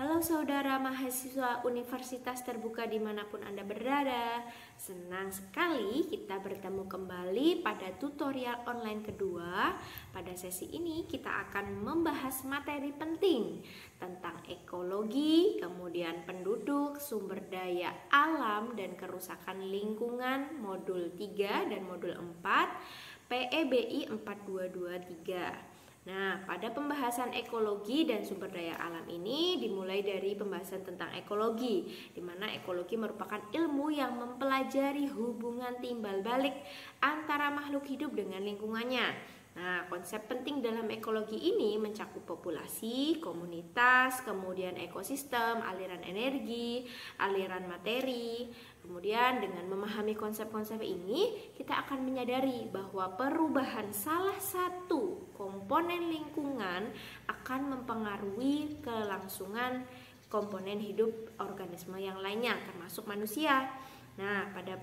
Halo saudara mahasiswa Universitas Terbuka dimanapun Anda berada. Senang sekali kita bertemu kembali pada tutorial online kedua. Pada sesi ini kita akan membahas materi penting tentang ekologi, kemudian penduduk, sumber daya alam dan kerusakan lingkungan modul 3 dan modul 4 PEBI 4223. Nah, pada pembahasan ekologi dan sumber daya alam ini dimulai dari pembahasan tentang ekologi, di mana ekologi merupakan ilmu yang mempelajari hubungan timbal balik antara makhluk hidup dengan lingkungannya. Nah, konsep penting dalam ekologi ini mencakup populasi, komunitas, kemudian ekosistem, aliran energi, aliran materi. Kemudian dengan memahami konsep-konsep ini, kita akan menyadari bahwa perubahan salah satu komponen lingkungan akan mempengaruhi kelangsungan komponen hidup organisme yang lainnya, termasuk manusia. Nah, pada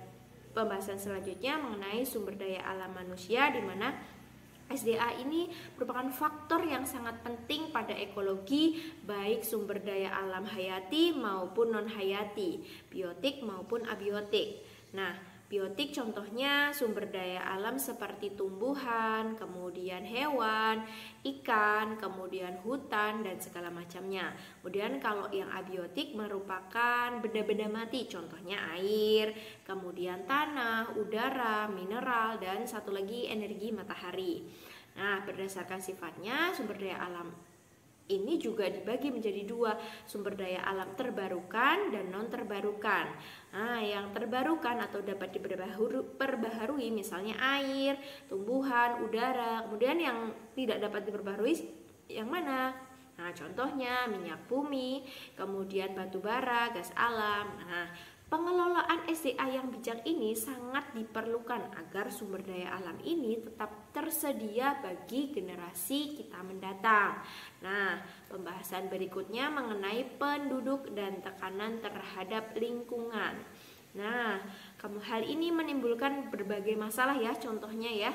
pembahasan selanjutnya mengenai sumber daya alam manusia, di mana SDA ini merupakan faktor yang sangat penting pada ekologi, baik sumber daya alam hayati maupun non-hayati, biotik maupun abiotik. Nah, biotik contohnya sumber daya alam seperti tumbuhan, kemudian hewan, ikan, kemudian hutan, dan segala macamnya. Kemudian kalau yang abiotik merupakan benda-benda mati, contohnya air, kemudian tanah, udara, mineral, dan satu lagi energi matahari. Nah, berdasarkan sifatnya, sumber daya alam ini juga dibagi menjadi dua, sumber daya alam terbarukan dan non terbarukan. Nah, yang terbarukan atau dapat diperbaharui misalnya air, tumbuhan, udara. Kemudian yang tidak dapat diperbaharui yang mana? Nah, contohnya minyak bumi, kemudian batu bara, gas alam. Nah, pengelolaan SDA yang bijak ini sangat diperlukan agar sumber daya alam ini tetap tersedia bagi generasi kita mendatang. Nah, pembahasan berikutnya mengenai penduduk dan tekanan terhadap lingkungan. Nah, hal ini menimbulkan berbagai masalah ya, contohnya ya.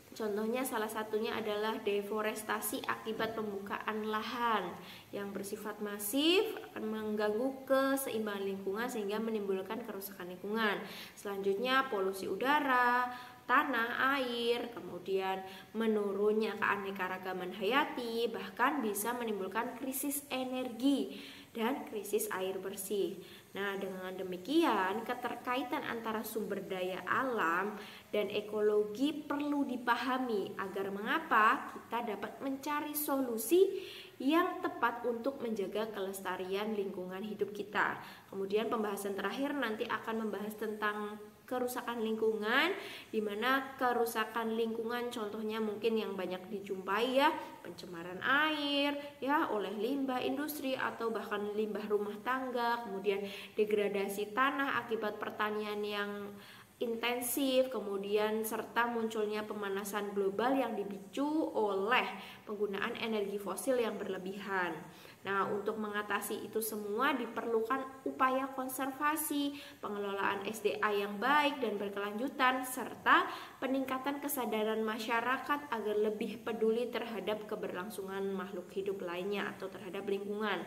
Contohnya salah satunya adalah deforestasi akibat pembukaan lahan yang bersifat masif akan mengganggu keseimbangan lingkungan sehingga menimbulkan kerusakan lingkungan. Selanjutnya polusi udara, tanah, air, kemudian menurunnya keanekaragaman hayati, bahkan bisa menimbulkan krisis energi dan krisis air bersih. Nah, dengan demikian keterkaitan antara sumber daya alam dan ekologi perlu dipahami agar mengapa kita dapat mencari solusi yang tepat untuk menjaga kelestarian lingkungan hidup kita. Kemudian pembahasan terakhir nanti akan membahas tentang kerusakan lingkungan, di mana kerusakan lingkungan contohnya mungkin yang banyak dijumpai ya, pencemaran air ya oleh limbah industri atau bahkan limbah rumah tangga, kemudian degradasi tanah akibat pertanian yang intensif, kemudian serta munculnya pemanasan global yang dipicu oleh penggunaan energi fosil yang berlebihan. Nah, untuk mengatasi itu semua diperlukan upaya konservasi, pengelolaan SDA yang baik dan berkelanjutan, serta peningkatan kesadaran masyarakat agar lebih peduli terhadap keberlangsungan makhluk hidup lainnya atau terhadap lingkungan.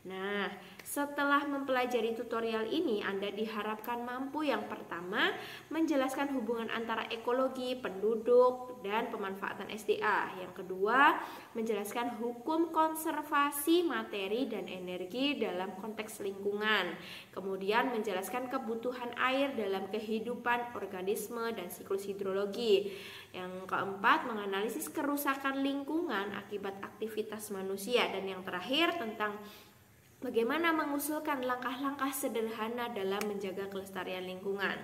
Nah, setelah mempelajari tutorial ini, Anda diharapkan mampu yang pertama menjelaskan hubungan antara ekologi, penduduk, dan pemanfaatan SDA. Yang kedua, menjelaskan hukum konservasi materi dan energi dalam konteks lingkungan. Kemudian menjelaskan kebutuhan air dalam kehidupan organisme dan siklus hidrologi. Yang keempat, menganalisis kerusakan lingkungan akibat aktivitas manusia. Dan yang terakhir tentang bagaimana mengusulkan langkah-langkah sederhana dalam menjaga kelestarian lingkungan.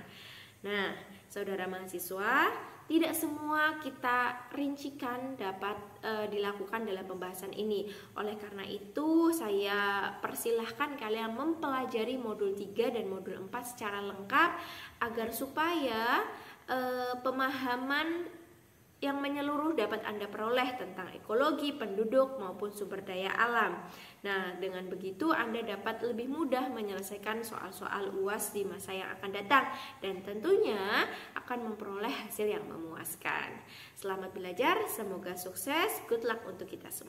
Nah, saudara mahasiswa, tidak semua kita rincikan dapat dilakukan dalam pembahasan ini. Oleh karena itu, saya persilahkan kalian mempelajari modul 3 dan modul 4 secara lengkap agar supaya pemahaman yang menyeluruh dapat Anda peroleh tentang ekologi, penduduk, maupun sumber daya alam. Nah, dengan begitu Anda dapat lebih mudah menyelesaikan soal-soal UAS di masa yang akan datang dan tentunya akan memperoleh hasil yang memuaskan. Selamat belajar, semoga sukses, good luck untuk kita semua.